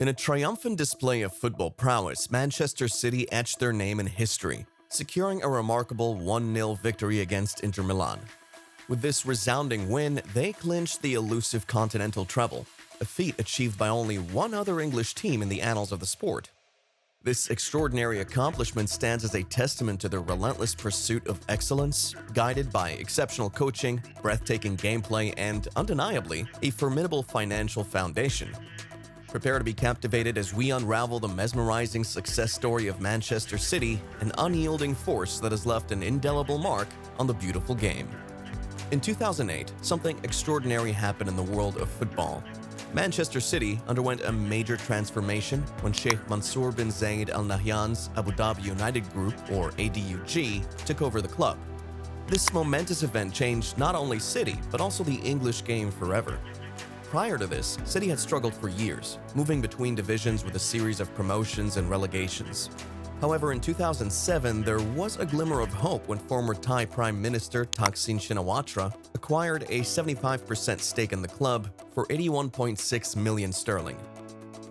In a triumphant display of football prowess, Manchester City etched their name in history, securing a remarkable 1-0 victory against Inter Milan. With this resounding win, they clinched the elusive continental treble, a feat achieved by only one other English team in the annals of the sport. This extraordinary accomplishment stands as a testament to their relentless pursuit of excellence, guided by exceptional coaching, breathtaking gameplay, and, undeniably, a formidable financial foundation. Prepare to be captivated as we unravel the mesmerizing success story of Manchester City, an unyielding force that has left an indelible mark on the beautiful game. In 2008, something extraordinary happened in the world of football. Manchester City underwent a major transformation when Sheikh Mansour bin Zayed Al Nahyan's Abu Dhabi United Group, or ADUG, took over the club. This momentous event changed not only City, but also the English game forever. Prior to this, City had struggled for years, moving between divisions with a series of promotions and relegations. However, in 2007, there was a glimmer of hope when former Thai Prime Minister Thaksin Shinawatra acquired a 75% stake in the club for 81.6 million sterling.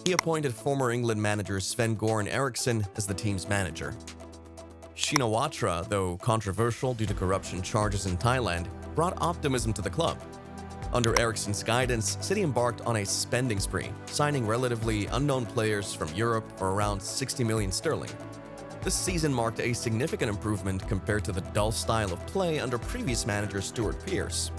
He appointed former England manager Sven-Göran Eriksson as the team's manager. Shinawatra, though controversial due to corruption charges in Thailand, brought optimism to the club. Under Eriksson's guidance, City embarked on a spending spree, signing relatively unknown players from Europe for around 60 million sterling. This season marked a significant improvement compared to the dull style of play under previous manager Stuart Pearce.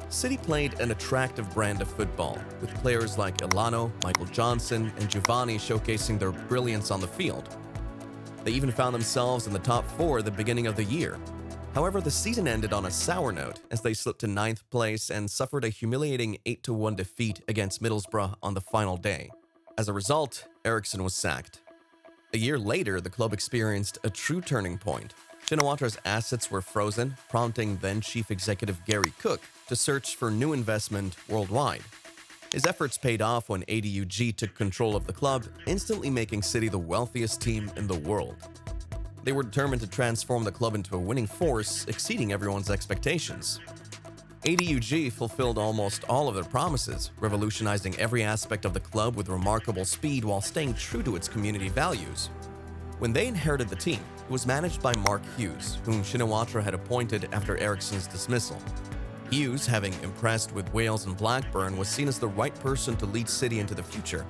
City played an attractive brand of football, with players like Elano, Michael Johnson, and Giovanni showcasing their brilliance on the field. They even found themselves in the top four at the beginning of the year. However, the season ended on a sour note as they slipped to 9th place and suffered a humiliating 8-1 defeat against Middlesbrough on the final day. As a result, Eriksson was sacked. A year later, the club experienced a true turning point. Shinawatra's assets were frozen, prompting then Chief Executive Gary Cook to search for new investment worldwide. His efforts paid off when ADUG took control of the club, instantly making City the wealthiest team in the world. They were determined to transform the club into a winning force, exceeding everyone's expectations. ADUG fulfilled almost all of their promises, revolutionizing every aspect of the club with remarkable speed while staying true to its community values. When they inherited the team, it was managed by Mark Hughes, whom Shinawatra had appointed after Eriksson's dismissal. Hughes, having impressed with Wales and Blackburn, was seen as the right person to lead City into the future.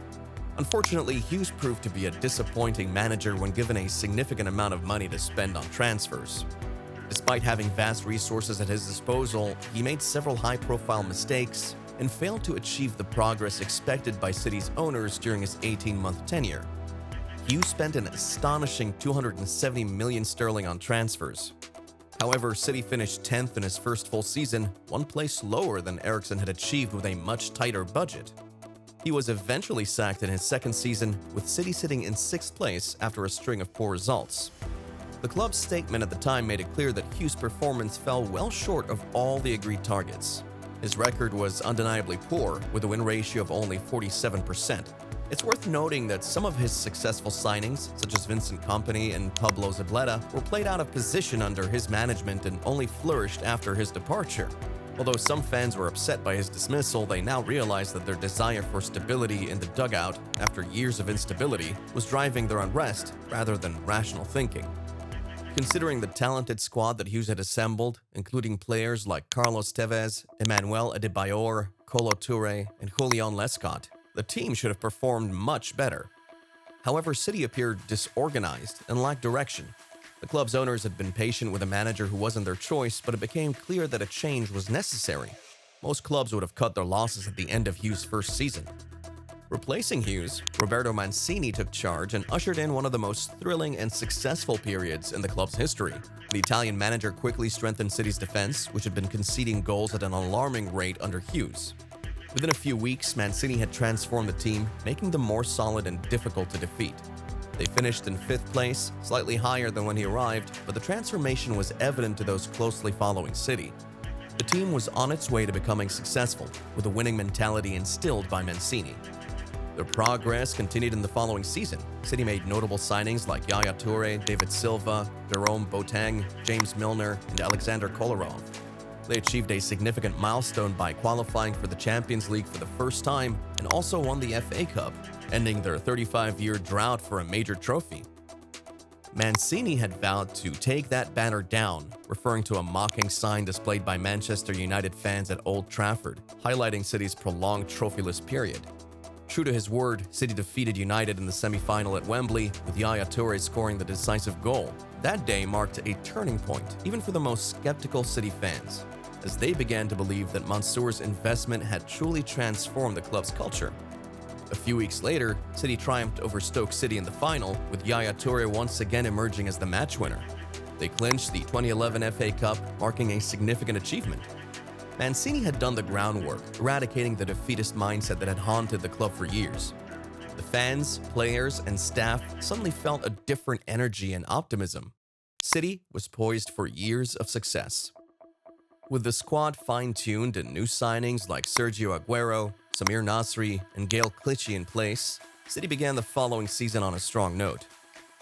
Unfortunately, Hughes proved to be a disappointing manager when given a significant amount of money to spend on transfers. Despite having vast resources at his disposal, he made several high-profile mistakes and failed to achieve the progress expected by City's owners during his 18-month tenure. Hughes spent an astonishing 270 million sterling on transfers. However, City finished 10th in his first full season, one place lower than Eriksson had achieved with a much tighter budget. He was eventually sacked in his second season, with City sitting in 6th place after a string of poor results. The club's statement at the time made it clear that Hughes' performance fell well short of all the agreed targets. His record was undeniably poor, with a win ratio of only 47%. It's worth noting that some of his successful signings, such as Vincent Kompany and Pablo Zabaleta, were played out of position under his management and only flourished after his departure. Although some fans were upset by his dismissal, they now realize that their desire for stability in the dugout after years of instability was driving their unrest rather than rational thinking. Considering the talented squad that Hughes had assembled, including players like Carlos Tevez, Emmanuel Adebayor, Kolo Toure, and Julian Lescott, the team should have performed much better. However, City appeared disorganized and lacked direction. The club's owners had been patient with a manager who wasn't their choice, but it became clear that a change was necessary. Most clubs would have cut their losses at the end of Hughes' first season. Replacing Hughes, Roberto Mancini took charge and ushered in one of the most thrilling and successful periods in the club's history. The Italian manager quickly strengthened City's defense, which had been conceding goals at an alarming rate under Hughes. Within a few weeks, Mancini had transformed the team, making them more solid and difficult to defeat. They finished in 5th place, slightly higher than when he arrived, but the transformation was evident to those closely following City. The team was on its way to becoming successful, with a winning mentality instilled by Mancini. Their progress continued in the following season. City made notable signings like Yaya Toure, David Silva, Jerome Boateng, James Milner, and Alexander Kolarov. They achieved a significant milestone by qualifying for the Champions League for the first time and also won the FA Cup. ending their 35-year drought for a major trophy. Mancini had vowed to take that banner down, referring to a mocking sign displayed by Manchester United fans at Old Trafford, highlighting City's prolonged trophyless period. True to his word, City defeated United in the semi-final at Wembley, with Yaya Toure scoring the decisive goal. That day marked a turning point, even for the most skeptical City fans, as they began to believe that Mansour's investment had truly transformed the club's culture. A few weeks later, City triumphed over Stoke City in the final, with Yaya Toure once again emerging as the match winner. They clinched the 2011 FA Cup, marking a significant achievement. Mancini had done the groundwork, eradicating the defeatist mindset that had haunted the club for years. The fans, players, and staff suddenly felt a different energy and optimism. City was poised for years of success. With the squad fine-tuned and new signings like Sergio Aguero, Samir Nasri, and Gael Clichy in place, City began the following season on a strong note.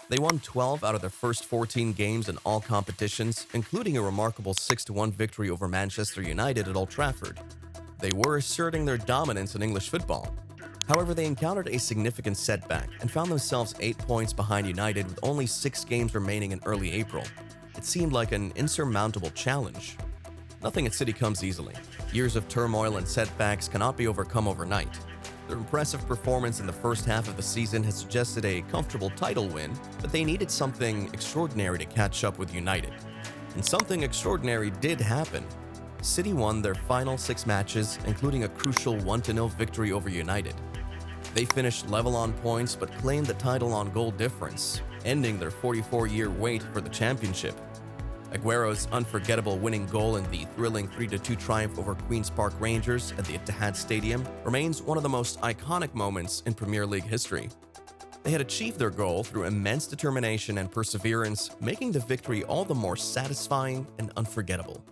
They won 12 out of their first 14 games in all competitions, including a remarkable 6-1 victory over Manchester United at Old Trafford. They were asserting their dominance in English football. However, they encountered a significant setback and found themselves 8 points behind United with only 6 games remaining in early April. It seemed like an insurmountable challenge. Nothing at City comes easily. Years of turmoil and setbacks cannot be overcome overnight. Their impressive performance in the first half of the season had suggested a comfortable title win, but they needed something extraordinary to catch up with United. And something extraordinary did happen. City won their final 6 matches, including a crucial 1-0 victory over United. They finished level on points but claimed the title on goal difference, ending their 44-year wait for the championship. Aguero's unforgettable winning goal in the thrilling 3-2 triumph over Queen's Park Rangers at the Etihad Stadium remains one of the most iconic moments in Premier League history. They had achieved their goal through immense determination and perseverance, making the victory all the more satisfying and unforgettable.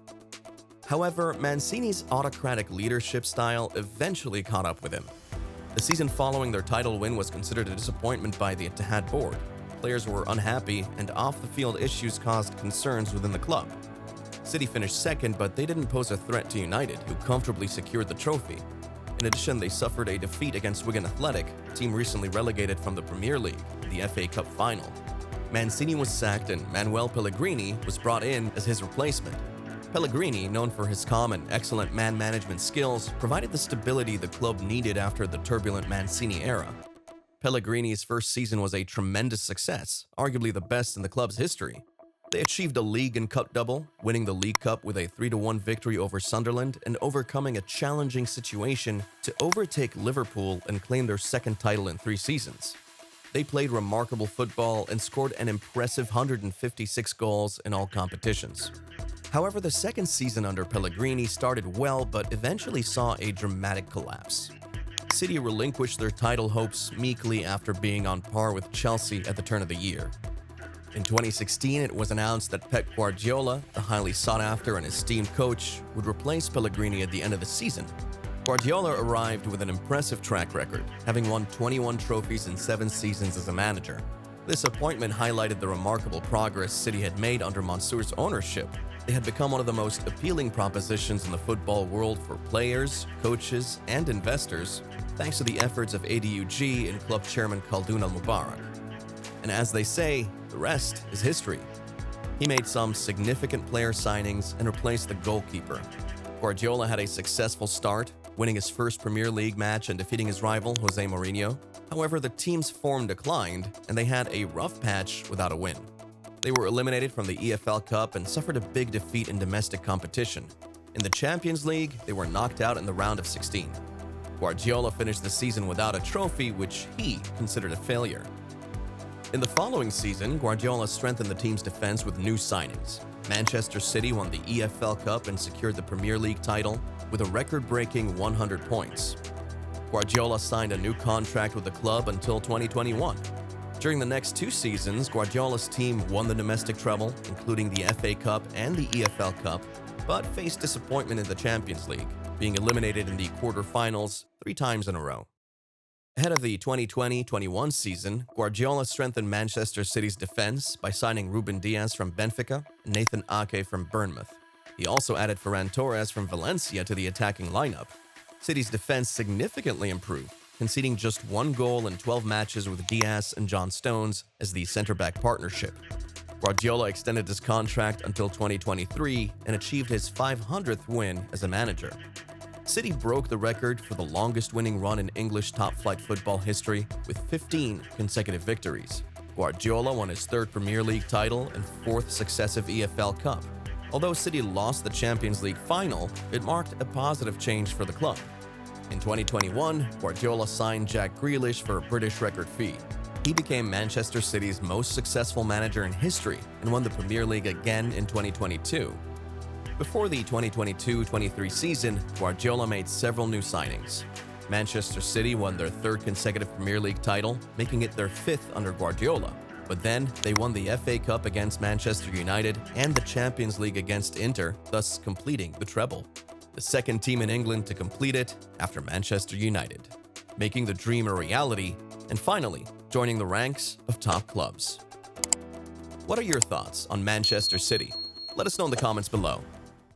However, Mancini's autocratic leadership style eventually caught up with him. The season following their title win was considered a disappointment by the Etihad board. Players were unhappy, and off-the-field issues caused concerns within the club. City finished second, but they didn't pose a threat to United, who comfortably secured the trophy. In addition, they suffered a defeat against Wigan Athletic, a team recently relegated from the Premier League, the FA Cup final. Mancini was sacked and Manuel Pellegrini was brought in as his replacement. Pellegrini, known for his calm and excellent man management skills, provided the stability the club needed after the turbulent Mancini era. Pellegrini's first season was a tremendous success, arguably the best in the club's history. They achieved a league and cup double, winning the League Cup with a 3-1 victory over Sunderland and overcoming a challenging situation to overtake Liverpool and claim their second title in 3 seasons. They played remarkable football and scored an impressive 156 goals in all competitions. However, the second season under Pellegrini started well but eventually saw a dramatic collapse. City relinquished their title hopes meekly after being on par with Chelsea at the turn of the year. In 2016, it was announced that Pep Guardiola, the highly sought-after and esteemed coach, would replace Pellegrini at the end of the season. Guardiola arrived with an impressive track record, having won 21 trophies in 7 seasons as a manager. This appointment highlighted the remarkable progress City had made under Mansour's ownership. They had become one of the most appealing propositions in the football world for players, coaches, and investors, thanks to the efforts of ADUG and club chairman Khaldoun Al-Mubarak. And as they say, the rest is history. He made some significant player signings and replaced the goalkeeper. Guardiola had a successful start, winning his first Premier League match and defeating his rival, Jose Mourinho. However, the team's form declined, and they had a rough patch without a win. They were eliminated from the EFL Cup and suffered a big defeat in domestic competition. In the Champions League, they were knocked out in the round of 16. Guardiola finished the season without a trophy, which he considered a failure. In the following season, Guardiola strengthened the team's defense with new signings. Manchester City won the EFL Cup and secured the Premier League title with a record-breaking 100 points. Guardiola signed a new contract with the club until 2021. During the next 2 seasons, Guardiola's team won the domestic treble, including the FA Cup and the EFL Cup, but faced disappointment in the Champions League, being eliminated in the quarter-finals 3 times in a row. Ahead of the 2020-21 season, Guardiola strengthened Manchester City's defense by signing Ruben Dias from Benfica and Nathan Ake from Bournemouth. He also added Ferran Torres from Valencia to the attacking lineup. City's defense significantly improved, conceding just 1 goal in 12 matches with Diaz and John Stones as the center-back partnership. Guardiola extended his contract until 2023 and achieved his 500th win as a manager. City broke the record for the longest winning run in English top-flight football history with 15 consecutive victories. Guardiola won his 3rd Premier League title and 4th successive EFL Cup. Although City lost the Champions League final, it marked a positive change for the club. In 2021, Guardiola signed Jack Grealish for a British record fee. He became Manchester City's most successful manager in history and won the Premier League again in 2022. Before the 2022-23 season, Guardiola made several new signings. Manchester City won their 3rd consecutive Premier League title, making it their 5th under Guardiola. But then, they won the FA Cup against Manchester United and the Champions League against Inter, thus completing the treble. The 2nd team in England to complete it after Manchester United, making the dream a reality, and finally, joining the ranks of top clubs. What are your thoughts on Manchester City? Let us know in the comments below.